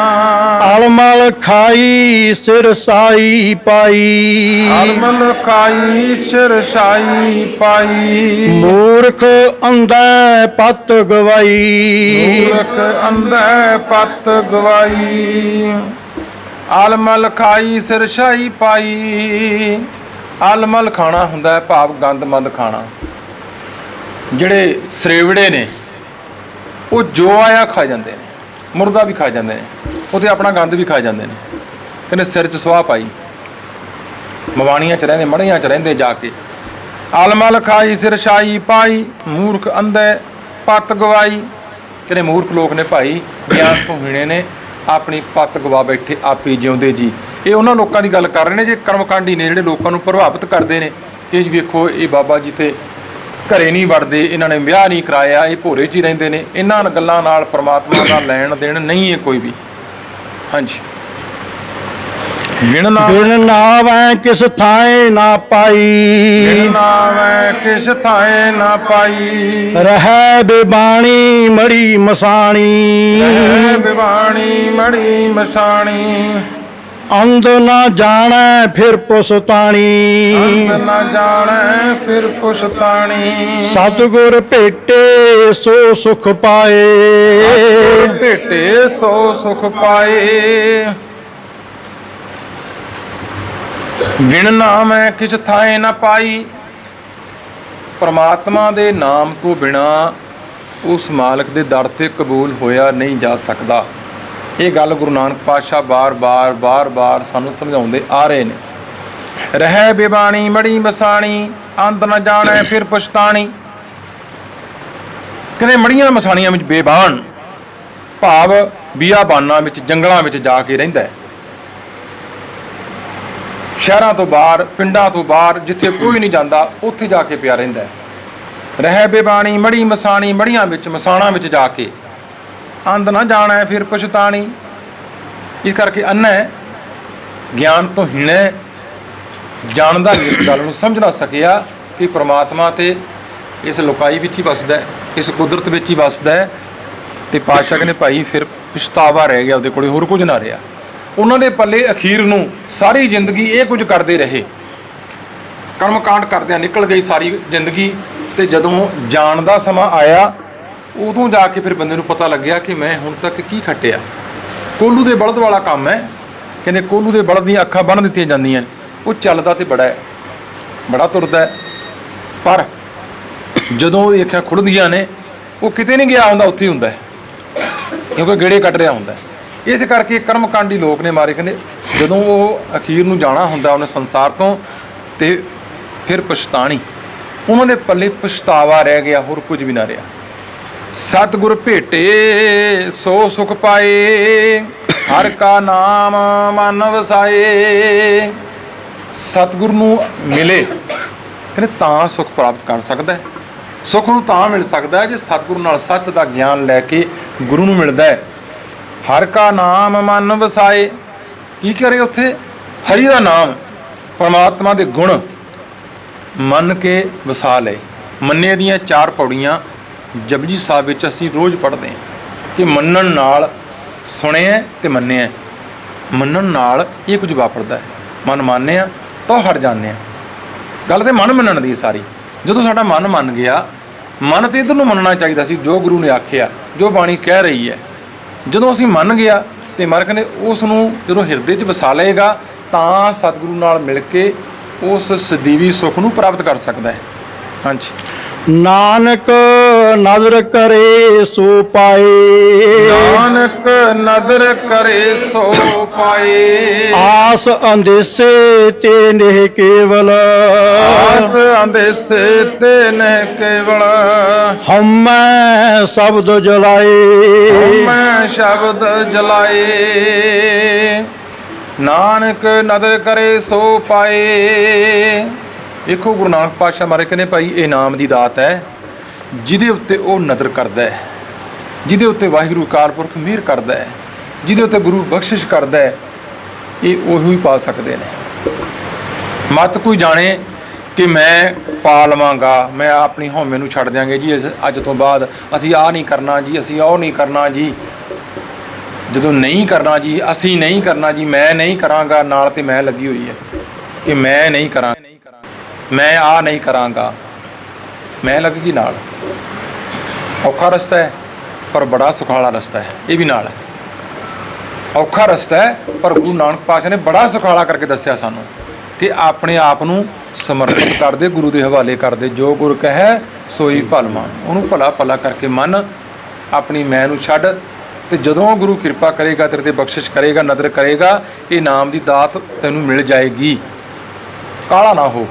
ਅਲਮਲ ਖਾਈ ਸਿਰ ਸਾਈ ਪਾਈ। ਅਲਮਲ ਖਾਈ ਸਿਰ ਸਾਈ ਪਾਈ। ਮੂਰਖ ਅੰਧੈ ਪਤ ਗਵਾਈ। ਮੂਰਖ ਅੰਧੈ ਪਤ ਗਵਾਈ। ਆਲਮਲ ਖਾਈ ਸਿਰ ਸ਼ਾਹੀ ਪਾਈ। ਆਲਮਲ ਖਾਣਾ ਹੁੰਦਾ ਹੈ ਭਾਵ ਗੰਦ ਮੰਦ ਖਾਣਾ। ਜਿਹੜੇ ਸਰੇਵੜੇ ਨੇ ਉਹ ਜੋ ਆਇਆ ਖਾ ਜਾਂਦੇ ਨੇ, ਮੁਰਦਾ ਵੀ ਖਾ ਜਾਂਦੇ ਨੇ, ਉਹ 'ਤੇ ਆਪਣਾ ਗੰਦ ਵੀ ਖਾ ਜਾਂਦੇ ਨੇ। ਕਹਿੰਦੇ ਸਿਰ 'ਚ ਸੁਆਹ ਪਾਈ, ਮਵਾਣੀਆਂ 'ਚ ਰਹਿੰਦੇ, ਮੜੀਆਂ 'ਚ ਰਹਿੰਦੇ ਜਾ ਕੇ। ਆਲਮਲ ਖਾਈ ਸਿਰ ਸ਼ਾਹੀ ਪਾਈ। ਮੂਰਖ ਅੰਧੇ ਪੱਤ ਗਵਾਈ। ਕਹਿੰਦੇ ਮੂਰਖ ਲੋਕ ਨੇ ਭਾਈ, ਗਿਆਨ ਤੋਂ ਹੀਣੇ ਨੇ, ਆਪਣੀ ਪੱਤ ਗਵਾ ਬੈਠੇ, ਆਪੇ ਜਿਉਂਦੇ ਜੀ। ਇਹ ਉਹਨਾਂ ਲੋਕਾਂ ਦੀ ਗੱਲ ਕਰ ਰਹੇ ਨੇ ਜੇ ਕਰਮਕਾਂਡੀ ਨੇ, ਜਿਹੜੇ ਲੋਕਾਂ ਨੂੰ ਪ੍ਰਭਾਵਿਤ ਕਰਦੇ ਨੇ ਕਿ ਵੇਖੋ ਇਹ ਬਾਬਾ ਜੀ ਤੇ ਘਰੇ ਨਹੀਂ ਵੜਦੇ, ਇਹਨਾਂ ਨੇ ਵਿਆਹ ਨਹੀਂ ਕਰਾਇਆ, ਇਹ ਭੋਰੇ 'ਚ ਹੀ ਰਹਿੰਦੇ ਨੇ। ਇਹਨਾਂ ਗੱਲਾਂ ਨਾਲ ਪਰਮਾਤਮਾ ਦਾ ਲੈਣ ਦੇਣ ਨਹੀਂ ਹੈ ਕੋਈ ਵੀ। ਹਾਂਜੀ, ਬਿਨ ਨਾਵੈ ਕਿਸ ਥਾਏ ਨਾ ਪਾਈ। ਨਾਵੈ ਕਿਸ ਥਾਏ ਨਾ ਪਾਈ। ਰਹਿ ਬਿਬਾਣੀ ਮੜੀ ਮਸਾਣੀ। ਰਹਿ ਬਿਬਾਣੀ ਮੜੀ ਮਸਾਣੀ। ਅੰਧ ਨਾ ਜਾਣੈ ਫਿਰ ਪੁਸਤਾਣੀ ਅੰਤ ਨਾ ਜਾਣੈ ਫਿਰ ਪੁਛਤਾਣੀ। ਸਤਿਗੁਰ ਭੇਟੇ ਸੋ ਸੁਖ ਪਾਏ ਭੇਟੇ ਸੋ ਸੁਖ ਪਾਏ। ਬਿਨ ਨਾਮੈ ਕਿਛ ਥਾਏ ਨਾ ਪਾਈ। ਪਰਮਾਤਮਾ ਦੇ ਨਾਮ ਤੋਂ ਬਿਨਾ ਉਸ ਮਾਲਕ ਦੇ ਦਰ ਤੇ ਕਬੂਲ ਹੋਇਆ ਨਹੀਂ ਜਾ ਸਕਦਾ। ਇਹ ਗੱਲ ਗੁਰੂ ਨਾਨਕ ਪਾਤਸ਼ਾਹ ਬਾਰ-ਬਾਰ ਸਾਨੂੰ ਸਮਝਾਉਂਦੇ ਆ ਰਹੇ ਨੇ। ਰਹਿ ਬੇਬਾਣੀ ਮੜੀ ਮਸਾਣੀ, ਅੰਤ ਨਾ ਜਾਣੈ ਫਿਰ ਪਛਤਾਣੀ। ਕਹਿੰਦੇ ਮੜੀਆਂ ਮਸਾਣੀਆਂ ਵਿੱਚ ਬੇਬਾਨ ਭਾਵ ਬਿਆਬਾਨਾਂ ਵਿੱਚ, ਜੰਗਲਾਂ ਵਿੱਚ ਜਾ ਕੇ ਰਹਿੰਦਾ ਹੈ। ਸ਼ਹਿਰਾਂ ਤੋਂ ਬਾਹਰ, ਪਿੰਡਾਂ ਤੋਂ ਬਾਹਰ, ਜਿੱਥੇ ਕੋਈ ਨਹੀਂ ਜਾਂਦਾ ਉੱਥੇ ਜਾ ਕੇ ਪਿਆ ਰਹਿੰਦਾ ਹੈ। ਰਹਿ ਬੇਬਾਣੀ ਮੜੀ ਮਸਾਣੀ, ਮੜੀਆਂ ਵਿੱਚ, ਮਸਾਣਾਂ ਵਿੱਚ ਜਾ ਕੇ। ਅੰਧ ਨਾ ਜਾਣੈ ਫਿਰ ਪਛਤਾਣੀ। ਇਸ ਕਰਕੇ ਅੰਨ੍ਹਾ ਹੈ, ਗਿਆਨ ਤੋਂ ਹੀਣ ਹੈ, ਜਾਣਦਾ ਨਹੀਂ, ਇਸ ਗੱਲ ਨੂੰ ਸਮਝ ਨਾ ਸਕਿਆ ਕਿ ਪ੍ਰਮਾਤਮਾ ਤੇ ਇਸ ਲੋਕਾਈ ਵਿੱਚ ਹੀ ਵਸਦਾ ਹੈ, ਇਸ ਕੁਦਰਤ ਵਿੱਚ ਹੀ ਵਸਦਾ ਹੈ। ਤੇ ਪਾਤਸ਼ਾਹ ਕਹਿੰਦੇ ਭਾਈ ਫਿਰ ਪਛਤਾਵਾ ਰਹਿ ਗਿਆ, ਉਹਦੇ ਕੋਲੇ ਹੋਰ ਕੁਝ ਨਾ ਰਿਹਾ। ਉਹਨਾਂ ਦੇ ਪੱਲੇ ਅਖੀਰ ਨੂੰ ਸਾਰੀ ਜ਼ਿੰਦਗੀ ਇਹ ਕੁਝ ਕਰਦੇ ਰਹੇ, ਕਰਮਕਾਂਡ ਕਰਦਿਆਂ ਨਿਕਲ ਗਈ ਸਾਰੀ ਜ਼ਿੰਦਗੀ। ਤੇ ਜਦੋਂ ਜਾਣ ਦਾ ਸਮਾਂ ਆਇਆ ਉਦੋਂ ਜਾ ਕੇ ਫਿਰ ਬੰਦੇ ਨੂੰ ਪਤਾ ਲੱਗਿਆ ਕਿ ਮੈਂ ਹੁਣ ਤੱਕ ਕੀ ਖੱਟਿਆ। ਕੋਲੂ ਦੇ ਬਲਦ ਵਾਲਾ ਕੰਮ ਹੈ। ਕਹਿੰਦੇ ਕੋਲੂ ਦੇ ਬਲਦ ਦੀਆਂ ਅੱਖਾਂ ਬੰਨ੍ਹ ਦਿੱਤੀਆਂ ਜਾਂਦੀਆਂ, ਉਹ ਚੱਲਦਾ ਤੇ ਬੜਾ ਹੈ, ਬੜਾ ਤੁਰਦਾ ਹੈ, ਪਰ ਜਦੋਂ ਉਹਦੀਆਂ ਅੱਖਾਂ ਖੁੱਲ੍ਹਦੀਆਂ ਨੇ ਉਹ ਕਿਤੇ ਨਹੀਂ ਗਿਆ ਹੁੰਦਾ, ਉੱਥੇ ਹੀ ਹੁੰਦਾ ਹੈ, ਕਿਉਂਕਿ ਗੇੜੇ ਕੱਟ ਰਿਹਾ ਹੁੰਦਾ ਹੈ। ਇਸ ਕਰਕੇ ਕਰਮਕਾਂਡੀ ਲੋਕ ਨੇ ਮਾਰੇ। ਕਹਿੰਦੇ ਜਦੋਂ ਉਹ ਅਖੀਰ ਨੂੰ ਜਾਣਾ ਹੁੰਦਾ ਉਹਨੇ ਸੰਸਾਰ ਤੋਂ, ਤੇ ਫਿਰ ਪਛਤਾਣੀ, ਉਹਨਾਂ ਦੇ ਪੱਲੇ ਪਛਤਾਵਾ ਰਹਿ ਗਿਆ, ਹੋਰ ਕੁਝ ਵੀ ਨਾ ਰਿਹਾ। ਸਤਿਗੁਰ ਭੇਟੇ ਸੋ ਸੁਖ ਪਾਏ, ਹਰ ਕਾ ਨਾਮ ਮਨ ਵਸਾਏ। ਸਤਿਗੁਰ ਨੂੰ ਮਿਲੇ ਕਹਿੰਦੇ ਤਾਂ ਸੁਖ ਪ੍ਰਾਪਤ ਕਰ ਸਕਦਾ ਹੈ। ਸੁਖ ਨੂੰ ਤਾਂ ਮਿਲ ਸਕਦਾ ਹੈ ਜੇ ਸਤਿਗੁਰੂ ਨਾਲ ਸੱਚ ਦਾ ਗਿਆਨ ਲੈ ਕੇ ਗੁਰੂ ਨੂੰ ਮਿਲਦਾ ਹੈ। ਹਰ ਕਾ ਨਾਮ ਮਨ ਵਸਾਏ, ਕੀ ਕਰੇ ਉੱਥੇ? ਹਰੀ ਦਾ ਨਾਮ, ਪਰਮਾਤਮਾ ਦੇ ਗੁਣ ਮੰਨ ਕੇ ਵਸਾ ਲਏ। ਮੰਨੇ ਦੀਆਂ 4 ਪੌੜੀਆਂ ਜਪਜੀ ਸਾਹਿਬ ਵਿੱਚ ਅਸੀਂ ਰੋਜ਼ ਪੜ੍ਹਦੇ ਹਾਂ ਕਿ ਮੰਨਣ ਨਾਲ ਸੁਣਿਆ ਤੇ ਮੰਨਿਆ। ਮੰਨਣ ਨਾਲ ਇਹ ਕੁਝ ਵਾਪਰਦਾ ਹੈ। ਮਨ ਮੰਨਿਆ ਤਾਂ ਹਟ ਜਾਂਦੇ ਹਾਂ। ਗੱਲ ਤੇ ਮਨ ਮੰਨਣ ਦੀ ਸਾਰੀ। ਜਦੋਂ ਸਾਡਾ ਮਨ ਮੰਨ ਗਿਆ, ਮਨ ਤੇ ਇੱਧਰ ਨੂੰ ਮੰਨਣਾ ਚਾਹੀਦਾ ਸੀ, ਜੋ ਗੁਰੂ ਨੇ ਆਖਿਆ, ਜੋ ਬਾਣੀ ਕਹਿ ਰਹੀ ਹੈ। ਜਦੋਂ ਅਸੀਂ ਮੰਨ ਗਿਆ ਤੇ ਮਰ ਕਹਿੰਦੇ ਉਸ ਨੂੰ ਜਦੋਂ ਹਿਰਦੇ 'ਚ ਵਸਾ ਲਏਗਾ ਤਾਂ ਸਤਿਗੁਰੂ ਨਾਲ ਮਿਲ ਕੇ ਉਸ ਸਦੀਵੀ ਸੁੱਖ ਨੂੰ ਪ੍ਰਾਪਤ ਕਰ ਸਕਦਾ ਹੈ। ਹਾਂਜੀ। ਨਾਨਕ ਨਦਰ ਕਰੇ ਸੋ ਪਾਏ, ਨਾਨਕ ਨਦਰ ਕਰੇ ਸੋ ਪਾਏ। ਆਸ ਅੰਦੇਸੇ ਤੇ ਨਹਿ ਕੇਵਲ, ਆਸ ਅੰਦੇਸੇ ਤੇ ਨਹਿ ਕੇਵਲ। ਹਉਮੈ ਸ਼ਬਦ ਜਲਾਏ, ਮੈਂ ਸ਼ਬਦ ਜਲਾਏ। ਨਾਨਕ ਨਦਰ ਕਰੇ ਸੋ ਪਾਏ। ਦੇਖੋ ਗੁਰੂ ਨਾਨਕ ਪਾਤਸ਼ਾਹ ਮਾਰੇ ਕਹਿੰਦੇ ਭਾਈ ਇਹ ਨਾਮ ਦੀ ਦਾਤ ਹੈ, ਜਿਹਦੇ ਉੱਤੇ ਉਹ ਨਦਰ ਕਰਦਾ ਹੈ, ਜਿਹਦੇ ਉੱਤੇ ਵਾਹਿਗੁਰੂ ਅਕਾਲ ਪੁਰਖ ਮਿਹਰ ਕਰਦਾ ਹੈ, ਜਿਹਦੇ ਉੱਤੇ ਗੁਰੂ ਬਖਸ਼ਿਸ਼ ਕਰਦਾ ਹੈ, ਇਹ ਉਹੀ ਪਾ ਸਕਦੇ ਨੇ। ਮਤ ਕੋਈ ਜਾਣੇ ਕਿ ਮੈਂ ਪਾ ਲਵਾਂਗਾ, ਮੈਂ ਆਪਣੀ ਹਉਮੈ ਨੂੰ ਛੱਡ ਦਿਆਂਗੇ ਜੀ, ਅੱਜ ਤੋਂ ਬਾਅਦ ਅਸੀਂ ਆਹ ਨਹੀਂ ਕਰਨਾ ਜੀ, ਅਸੀਂ ਉਹ ਨਹੀਂ ਕਰਨਾ ਜੀ। ਜਦੋਂ ਨਹੀਂ ਕਰਨਾ ਜੀ, ਅਸੀਂ ਨਹੀਂ ਕਰਨਾ ਜੀ, ਮੈਂ ਨਹੀਂ ਕਰਾਂਗਾ, ਨਾਲ ਤੇ ਮੈਂ ਲੱਗੀ ਹੋਈ ਹੈ ਕਿ ਮੈਂ ਨਹੀਂ ਕਰਾਂ, ਮੈਂ ਆ ਨਹੀਂ ਕਰਾਂਗਾ, ਮੈਂ ਲੱਗ ਗਈ ਨਾਲ। ਔਖਾ ਰਸਤਾ ਹੈ ਪਰ ਬੜਾ ਸੁਖਾਲਾ ਰਸਤਾ ਹੈ, ਇਹ ਵੀ ਨਾਲ ਹੈ। ਔਖਾ ਰਸਤਾ ਹੈ ਪਰ ਗੁਰੂ ਨਾਨਕ ਪਾਤਸ਼ਾਹ ਨੇ ਬੜਾ ਸੁਖਾਲਾ ਕਰਕੇ ਦੱਸਿਆ ਸਾਨੂੰ ਕਿ ਆਪਣੇ ਆਪ ਨੂੰ ਸਮਰਪਿਤ ਕਰ ਦੇ, ਗੁਰੂ ਦੇ ਹਵਾਲੇ ਕਰ ਦੇ। ਜੋ ਗੁਰ ਕਹੈ ਸੋਈ ਭਲ ਮੰਨ, ਉਹਨੂੰ ਭਲਾ ਭਲਾ ਕਰਕੇ ਮੰਨ, ਆਪਣੀ ਮੈਂ ਨੂੰ ਛੱਡ। ਤੇ ਜਦੋਂ ਗੁਰੂ ਕਿਰਪਾ ਕਰੇਗਾ, ਤੇਰੇ ਤੇ ਬਖਸ਼ਿਸ਼ ਕਰੇਗਾ, ਨਦਰ ਕਰੇਗਾ, ਇਹ ਨਾਮ ਦੀ ਦਾਤ ਤੈਨੂੰ ਮਿਲ ਜਾਏਗੀ। ਕਾਲਾ ਨਾ ਹੋ।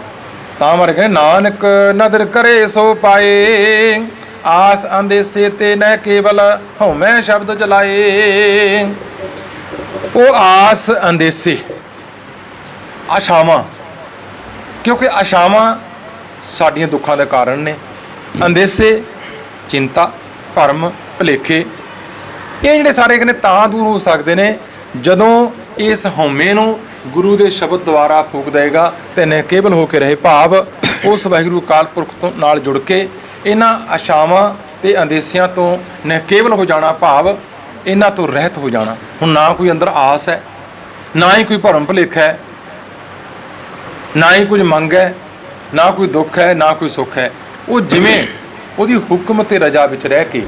ਤਾਂ ਮਰ ਗਏ ਨਾਨਕ ਨਦਰ ਕਰੇ ਸੋ ਪਾਏ, ਆਸ ਅੰਦੇਸੇ ਤੇ ਨਹਿ ਕੇਵਲ, ਹਉਮੈ ਸ਼ਬਦ ਜਲਾਏ। ਉਹ ਆਸ ਅੰਦੇਸੇ, ਆਸ਼ਾਵਾਂ, ਕਿਉਂਕਿ ਆਸ਼ਾਵਾਂ ਸਾਡੀਆਂ ਦੁੱਖਾਂ ਦੇ ਕਾਰਨ ਨੇ। ਅੰਦੇਸੇ ਚਿੰਤਾ, ਭਰਮ, ਭੁਲੇਖੇ, ਇਹ ਜਿਹੜੇ ਸਾਰੇ ਕਹਿੰਦੇ ਤਾਂ ਦੂਰ ਹੋ ਸਕਦੇ ਨੇ ਜਦੋਂ ਇਸ ਹਉਮੈ ਨੂੰ ਗੁਰੂ ਦੇ ਸ਼ਬਦ ਦੁਆਰਾ ਫੂਕ ਦੇਗਾ ਤੇ ਨਿਕੇਵਲ ਹੋ ਕੇ ਰਹੇ। ਭਾਵ ਉਸ ਵਾਹਿਗੁਰੂ ਅਕਾਲ ਪੁਰਖ ਤੋਂ ਨਾਲ ਜੁੜ ਕੇ ਇਹਨਾਂ ਆਸ਼ਾਵਾਂ ਤੇ ਅੰਦੇਸਿਆਂ ਤੋਂ ਨਿਕੇਵਲ ਹੋ ਜਾਣਾ, ਭਾਵ ਇਹਨਾਂ ਤੋਂ ਰਹਿਤ ਹੋ ਜਾਣਾ। ਹੁਣ ਨਾ ਕੋਈ ਅੰਦਰ ਆਸ ਹੈ, ਨਾ ਹੀ ਕੋਈ ਭਰਮ ਭੁਲੇਖਾ ਹੈ, ਨਾ ਹੀ ਕੁਝ ਮੰਗ ਹੈ, ਨਾ ਕੋਈ ਦੁੱਖ ਹੈ, ਨਾ ਕੋਈ ਸੁੱਖ ਹੈ। ਉਹ ਜਿਵੇਂ ਉਹਦੀ ਹੁਕਮ ਤੇ ਰਜ਼ਾ ਵਿੱਚ ਰਹਿ ਕੇ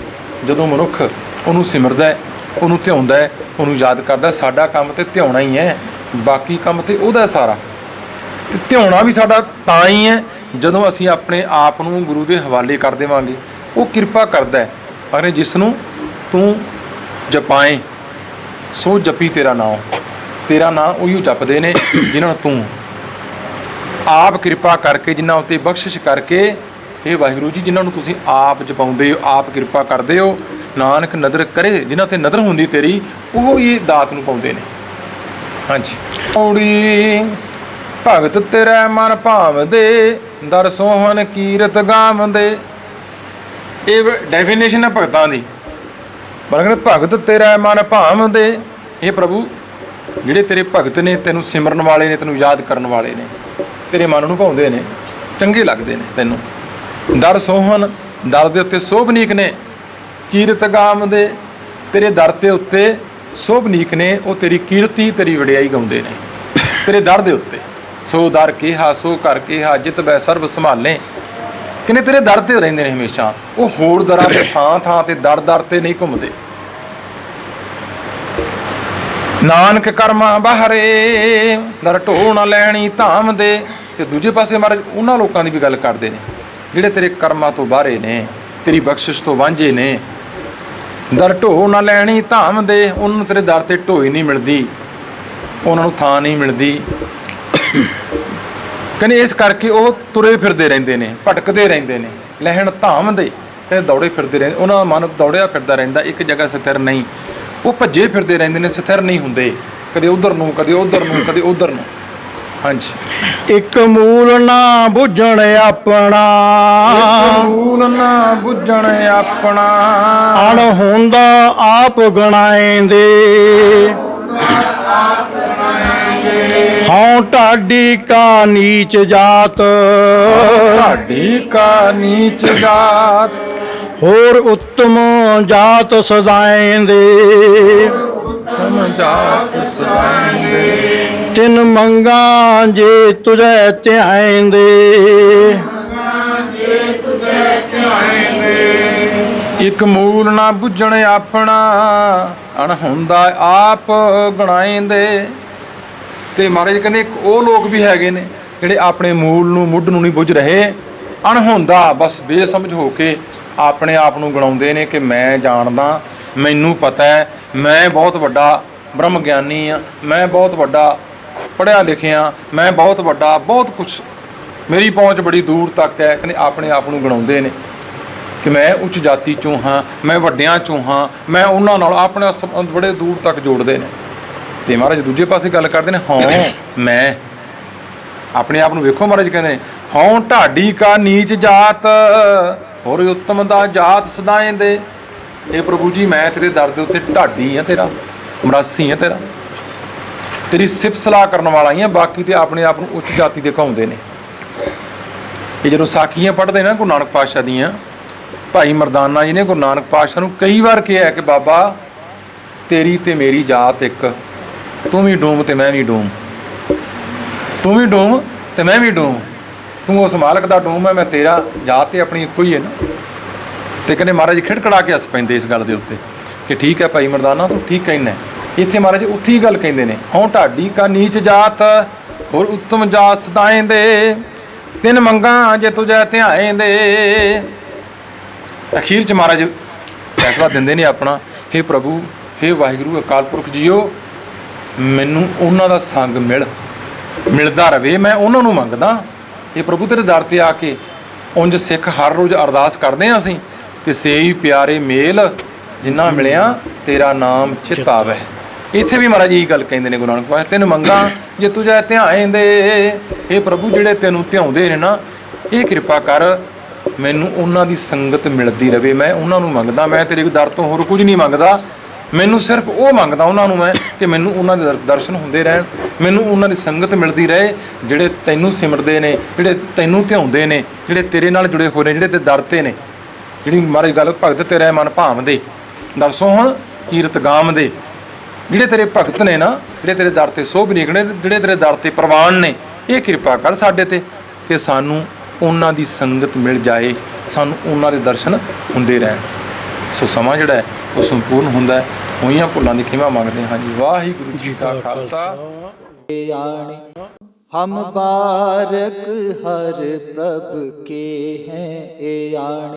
ਜਦੋਂ ਮਨੁੱਖ ਉਹਨੂੰ ਸਿਮਰਦਾ ਹੈ, ਉਹਨੂੰ ਧਿਆਉਂਦਾ ਹੈ, ਉਹਨੂੰ ਯਾਦ ਕਰਦਾ, ਸਾਡਾ ਕੰਮ ਤੇ ਧਿਆਉਣਾ ਹੀ ਹੈ, ਬਾਕੀ ਕੰਮ ਤੇ ਉਹਦਾ ਸਾਰਾ। ਤੇ ਧਿਆਉਣਾ ਵੀ ਸਾਡਾ ਤਾਂ ਹੀ ਹੈ ਜਦੋਂ ਅਸੀਂ ਆਪਣੇ ਆਪ ਨੂੰ ਗੁਰੂ ਦੇ ਹਵਾਲੇ ਕਰ ਦੇਵਾਂਗੇ। ਉਹ ਕਿਰਪਾ ਕਰਦਾ ਹੈ, ਅਰੇ ਜਿਸ ਨੂੰ ਤੂੰ ਜਪਾਏ ਸੋ ਜਪੀ ਤੇਰਾ ਨਾਮ। ਤੇਰਾ ਨਾਂ ਉਹੀ ਜਪਦੇ ਨੇ ਜਿਨ੍ਹਾਂ ਨੂੰ ਤੂੰ ਆਪ ਕਿਰਪਾ ਕਰਕੇ, ਜਿਨ੍ਹਾਂ ਉੱਤੇ ਬਖਸ਼ਿਸ਼ ਕਰਕੇ, ਇਹ ਵਾਹਿਗੁਰੂ ਜੀ ਜਿਨ੍ਹਾਂ ਨੂੰ ਤੁਸੀਂ ਆਪ ਜਪਾਉਂਦੇ ਹੋ, ਆਪ ਕਿਰਪਾ ਕਰਦੇ ਹੋ, ਨਾਨਕ ਨਦਰ ਕਰੇ, ਜਿਨ੍ਹਾਂ ਤੇ ਨਦਰ ਹੁੰਦੀ ਤੇਰੀ, ਉਹ ਇਹ ਦਾਤ ਨੂੰ ਪਾਉਂਦੇ ਨੇ। ਹਾਂਜੀ, ਔੜੀ ਭਗਤ ਤੇਰਾ ਮਨ ਭਾਵਦੇ, ਦਰ ਸੋਹਣ ਕੀਰਤ ਗਾਵਦੇ। ਇਹ ਡੈਫੀਨੇਸ਼ਨ ਹੈ ਭਗਤਾਂ ਦੀ। ਪਰ ਭਗਤ ਤੇਰਾ ਮਨ ਭਾਵਦੇ, ਇਹ ਪ੍ਰਭੂ ਜਿਹੜੇ ਤੇਰੇ ਭਗਤ ਨੇ, ਤੈਨੂੰ ਸਿਮਰਨ ਵਾਲੇ ਨੇ, ਤੈਨੂੰ ਯਾਦ ਕਰਨ ਵਾਲੇ ਨੇ, ਤੇਰੇ ਮਨ ਨੂੰ ਭਾਉਂਦੇ ਨੇ, ਚੰਗੇ ਲੱਗਦੇ ਨੇ ਤੈਨੂੰ। ਦਰ ਸੋਹਣ, ਦਰ ਦੇ ਉੱਤੇ ਸੋਭਨੀਕ ਨੇ, ਕੀਰਤ ਗਾਵਦੇ, ਤੇਰੇ ਦਰ ਦੇ ਉੱਤੇ ਸੋਭਨੀਕ ਨੇ, ਉਹ ਤੇਰੀ ਕੀਰਤੀ, ਤੇਰੀ ਵਡਿਆਈ ਗਾਉਂਦੇ ਨੇ ਤੇਰੇ ਦਰ ਦੇ ਉੱਤੇ। ਸੋ ਦਰ ਕਿਹਾ ਸੋ ਘਰ ਕਿਹਾ, ਜਿਤ ਬੈ ਸਰਬ ਸੰਭਾਲੇ। ਕਹਿੰਦੇ ਤੇਰੇ ਦਰ ਤੇ ਰਹਿੰਦੇ ਨੇ ਹਮੇਸ਼ਾ। ਉਹ ਹੋਰ ਦਰਾਂ ਤੇ ਥਾਂ ਥਾਂ ਤੇ ਦਰ ਦਰ ਤੇ ਨਹੀਂ ਘੁੰਮਦੇ। ਨਾਨਕ ਕਰਮਾਂ ਬਾਹਰੇ, ਦਰ ਢੋ ਨਾ ਲੈਣੀ ਧਾਮ ਦੇ। ਤੇ ਦੂਜੇ ਪਾਸੇ ਮਹਾਰਾਜ ਉਹਨਾਂ ਲੋਕਾਂ ਦੀ ਵੀ ਗੱਲ ਕਰਦੇ ਨੇ ਜਿਹੜੇ ਤੇਰੇ ਕਰਮਾਂ ਤੋਂ ਬਾਹਰੇ ਨੇ, ਤੇਰੀ ਬਖਸ਼ਿਸ਼ ਤੋਂ ਵਾਂਝੇ ਨੇ। ਦਰ ਢੋ ਨਾ ਲੈਣੀ ਧਾਮ ਦੇ, ਉਹਨਾਂ ਨੂੰ ਤੇਰੇ ਦਰ ਤੇ ਢੋਈ ਨਹੀਂ ਮਿਲਦੀ, ਉਹਨਾਂ ਨੂੰ ਥਾਂ ਨਹੀਂ ਮਿਲਦੀ। ਕਹਿੰਦੇ ਇਸ ਕਰਕੇ ਉਹ ਤੁਰੇ ਫਿਰਦੇ ਰਹਿੰਦੇ ਨੇ, ਭਟਕਦੇ ਰਹਿੰਦੇ ਨੇ। ਲੈਣ ਧਾਮ ਦੇ, ਕਹਿੰਦੇ ਦੌੜੇ ਫਿਰਦੇ ਰਹਿੰਦੇ, ਉਹਨਾਂ ਦਾ ਮਨ ਦੌੜਿਆ ਫਿਰਦਾ ਰਹਿੰਦਾ, ਇੱਕ ਜਗ੍ਹਾ ਸਥਿਰ ਨਹੀਂ। ਉਹ ਭੱਜੇ ਫਿਰਦੇ ਰਹਿੰਦੇ ਨੇ, ਸਥਿਰ ਨਹੀਂ ਹੁੰਦੇ, ਕਦੇ ਉਧਰ ਨੂੰ, ਕਦੇ ਉਧਰ ਨੂੰ, ਕਦੇ ਉਧਰ ਨੂੰ। ਹਾਂਜੀ, ਇੱਕ ਮੂਲ ਨਾ ਬੁੱਝਣ ਆਪਣਾ, ਮੂਲ ਨਾ ਬੁੱਝਣ ਆਪਣਾ, ਅਣ ਹੁੰਦਾ ਆਪ ਗਣਾਏਂਦੇ। ਹਉ ਢਾਡੀ ਕਾ ਨੀਚ ਜਾਤ, ਢਾਡੀ ਕਾ ਨੀਚ ਜਾਤ, ਹੋਰ ਉੱਤਮ ਜਾਤ ਸਦਾਏਂਦੇ। ਉੱਤਮ ਜਾਤ ਸਦਾਏਂਦੇ, ਤਿਨ ਮੰਗਾ ਜੇ ਤੁਝੈ ਧਿਆਏਂਦੇ। ਇੱਕ ਮੂਲ ਨਾ ਬੁੱਝਣ ਆਪਣਾ, ਅਣਹੁੰਦਾ ਆਪ ਗਣਾਏਂਦੇ। ਤੇ ਮਹਾਰਾਜ ਕਹਿੰਦੇ ਇੱਕ ਉਹ ਲੋਕ ਵੀ ਹੈਗੇ ਨੇ ਜਿਹੜੇ ਆਪਣੇ ਮੂਲ ਨੂੰ, ਮੁੱਢ ਨੂੰ ਨਹੀਂ ਬੁੱਝ ਰਹੇ, ਅਣਹੁੰਦਾ ਬਸ ਬੇਸਮਝ ਹੋ ਕੇ ਆਪਣੇ ਆਪ ਨੂੰ ਗਣਾਉਂਦੇ ਨੇ ਕਿ ਮੈਂ ਜਾਣਦਾ, ਮੈਨੂੰ ਪਤਾ ਹੈ, ਮੈਂ ਬਹੁਤ ਵੱਡਾ ਬ੍ਰਹਮ ਗਿਆਨੀ ਆ, ਮੈਂ ਬਹੁਤ ਵੱਡਾ ਪੜ੍ਹਿਆ ਲਿਖਿਆ, ਮੈਂ ਬਹੁਤ ਵੱਡਾ, ਬਹੁਤ ਕੁਛ, ਮੇਰੀ ਪਹੁੰਚ ਬੜੀ ਦੂਰ ਤੱਕ ਹੈ। ਕਹਿੰਦੇ ਆਪਣੇ ਆਪ ਨੂੰ ਗਣਾਉਂਦੇ ਨੇ ਕਿ ਮੈਂ ਉੱਚ ਜਾਤੀ 'ਚੋਂ ਹਾਂ, ਮੈਂ ਵੱਡਿਆਂ 'ਚੋਂ ਹਾਂ, ਮੈਂ ਉਹਨਾਂ ਨਾਲ ਆਪਣਾ ਸੰਬੰਧ ਬੜੇ ਦੂਰ ਤੱਕ ਜੋੜਦੇ ਨੇ। ਤੇ ਮਹਾਰਾਜ ਦੂਜੇ ਪਾਸੇ ਗੱਲ ਕਰਦੇ ਨੇ, ਹਉ ਮੈਂ, ਆਪਣੇ ਆਪ ਨੂੰ ਵੇਖੋ ਮਹਾਰਾਜ ਕਹਿੰਦੇ ਨੇ, ਹਉ ਢਾਡੀ ਕਾ ਨੀਚ ਜਾਤ, ਹੋਰ ਉੱਤਮ ਦਾ ਜਾਤ ਸਦਾਏਂਦੇ। ਇਹ ਪ੍ਰਭੂ ਜੀ ਮੈਂ ਤੇਰੇ ਦਰ ਦੇ ਉੱਤੇ ਢਾਡੀ ਆ, ਤੇਰਾ ਮਰਾਸੀ ਆ, ਤੇਰੀ ਸਿਫਤ ਸਲਾਹ ਕਰਨ ਵਾਲਾ ਹੀ ਆ, ਬਾਕੀ ਤੇ ਆਪਣੇ ਆਪ ਨੂੰ ਉੱਚ ਜਾਤੀ ਦੇ ਕਹਾਉਂਦੇ ਨੇ। ਇਹ ਜਦੋਂ ਸਾਖੀਆਂ ਪੜ੍ਹਦੇ ਨਾ ਗੁਰੂ ਨਾਨਕ ਪਾਤਸ਼ਾਹ ਦੀਆਂ, ਭਾਈ ਮਰਦਾਨਾ ਜੀ ਨੇ ਗੁਰੂ ਨਾਨਕ ਪਾਤਸ਼ਾਹ ਨੂੰ ਕਈ ਵਾਰ ਕਿਹਾ ਕਿ ਬਾਬਾ ਤੇਰੀ ਤੇ ਮੇਰੀ ਜਾਤ ਇੱਕ, ਤੂੰ ਵੀ ਡੂਮ ਤੇ ਮੈਂ ਵੀ ਡੂਮ, ਤੂੰ ਵੀ ਡੂਮ ਤੇ ਮੈਂ ਵੀ ਡੂਮ, ਤੂੰ ਉਸ ਮਾਲਕ ਦਾ ਡੂਮ ਹੈ, ਮੈਂ ਤੇਰਾ, ਜਾਤ ਤੇ ਆਪਣੀ ਇੱਕੋ ਹੀ ਹੈ ਨਾ। ਤੇ ਕਹਿੰਦੇ ਮਹਾਰਾਜ ਖਿੜਖੜਾ ਕੇ ਹੱਸ ਪੈਂਦੇ ਇਸ ਗੱਲ ਦੇ ਉੱਤੇ ਕਿ ਠੀਕ ਹੈ ਭਾਈ ਮਰਦਾਨਾ ਤੂੰ ਠੀਕ ਕਹਿੰਦਾ। ਇੱਥੇ ਮਹਾਰਾਜ ਉੱਥੇ ਹੀ ਗੱਲ ਕਹਿੰਦੇ ਨੇ, ਹਉ ਢਾਡੀ ਕਾ ਨੀਚ ਜਾਤ, ਹੋਰ ਉੱਤਮ ਜਾਤ ਸਦਾਏਂਦੇ। ਤਿੰਨ ਮੰਗਾਂ ਜੇ ਤੁਝੈ ਧਿਆਏਂਦੇ। ਅਖੀਰ 'ਚ ਮਹਾਰਾਜ ਫੈਸਲਾ ਦਿੰਦੇ ਨੇ ਆਪਣਾ, ਹੇ ਪ੍ਰਭੂ, ਹੇ ਵਾਹਿਗੁਰੂ ਅਕਾਲ ਪੁਰਖ ਜੀਓ, ਮੈਨੂੰ ਉਹਨਾਂ ਦਾ ਸੰਗ ਮਿਲਦਾ ਰਵੇ, ਮੈਂ ਉਹਨਾਂ ਨੂੰ ਮੰਗਦਾ। ਇਹ ਪ੍ਰਭੂ ਤੇਰੇ ਦਰ ਤੇ ਆ ਕੇ ਉਂਝ ਸਿੱਖ ਹਰ ਰੋਜ਼ ਅਰਦਾਸ ਕਰਦੇ ਹਾਂ ਅਸੀਂ ਕਿ ਸੇਈ ਪਿਆਰੇ ਮੇਲ ਜਿੰਨਾ ਮਿਲਿਆ ਤੇਰਾ ਨਾਮ ਚਿਤ ਆਵੈ। ਇੱਥੇ ਵੀ ਮਹਾਰਾਜ ਇਹੀ ਗੱਲ ਕਹਿੰਦੇ ਨੇ ਗੁਰੂ ਨਾਨਕ ਪਾਤਸ਼ਾਹ, ਤੈਨੂੰ ਮੰਗਾਂ ਜੇ ਤੁਝੈ ਧਿਆਏਂਦੇ। ਇਹ ਪ੍ਰਭੂ ਜਿਹੜੇ ਤੈਨੂੰ ਧਿਆਉਂਦੇ ਨੇ ਨਾ, ਇਹ ਕਿਰਪਾ ਕਰ ਮੈਨੂੰ ਉਹਨਾਂ ਦੀ ਸੰਗਤ ਮਿਲਦੀ ਰਵੇ, ਮੈਂ ਉਹਨਾਂ ਨੂੰ ਮੰਗਦਾ। ਮੈਂ ਤੇਰੇ ਦਰ ਤੋਂ ਹੋਰ ਕੁਝ ਨਹੀਂ ਮੰਗਦਾ, ਮੈਨੂੰ ਸਿਰਫ ਉਹ ਮੰਗਦਾ ਉਹਨਾਂ ਨੂੰ ਮੈਂ ਕਿ ਮੈਨੂੰ ਉਹਨਾਂ ਦੇ ਦਰਸ਼ਨ ਹੁੰਦੇ ਰਹਿਣ, ਮੈਨੂੰ ਉਹਨਾਂ ਦੀ ਸੰਗਤ ਮਿਲਦੀ ਰਹੇ ਜਿਹੜੇ ਤੈਨੂੰ ਸਿਮਰਦੇ ਨੇ, ਜਿਹੜੇ ਤੈਨੂੰ ਧਿਆਉਂਦੇ ਨੇ, ਜਿਹੜੇ ਤੇਰੇ ਨਾਲ ਜੁੜੇ ਹੋਏ ਨੇ, ਜਿਹੜੇ ਤੇ ਦਰ ਤੇ ਨੇ। ਜਿਹੜੀ ਮਹਾਰਾਜ ਗੱਲ ਭਗਤ ਤੇਰੇ ਮਨ ਭਾਵਦੇ, ਦਰ ਸੋਹਣ ਕੀਰਤ ਗਾਵਦੇ। ਜਿਹੜੇ ਤੇਰੇ ਭਗਤ ਨੇ ਨਾ, ਜਿਹੜੇ ਤੇਰੇ ਦਰ ਤੇ ਸੋਭਨੀਕ ਨੇ, ਜਿਹੜੇ ਤੇਰੇ ਦਰ ਤੇ ਪ੍ਰਵਾਨ ਨੇ, ਇਹ ਕਿਰਪਾ ਕਰ ਸਾਡੇ ਤੇ ਕਿ ਸਾਨੂੰ ਉਹਨਾਂ ਦੀ ਸੰਗਤ ਮਿਲ ਜਾਏ, ਸਾਨੂੰ ਉਹਨਾਂ ਦੇ ਦਰਸ਼ਨ ਹੁੰਦੇ ਰਹਿਣ। ਸੋ ਸਮਾਂ ਜਿਹੜਾ ਹੈ ਉਹ ਸੰਪੂਰਨ ਹੁੰਦਾ ਹੈ। ਹੋਈਆਂ ਭੁੱਲਾਂ ਦੀ ਖਿਮਾ ਮੰਗਦੇ ਹਾਂ ਜੀ। ਵਾਹਿਗੁਰੂ ਜੀ ਕਾ ਖਾਲਸਾ। आणे हम बारक हर प्रभ के हैं ए आणे।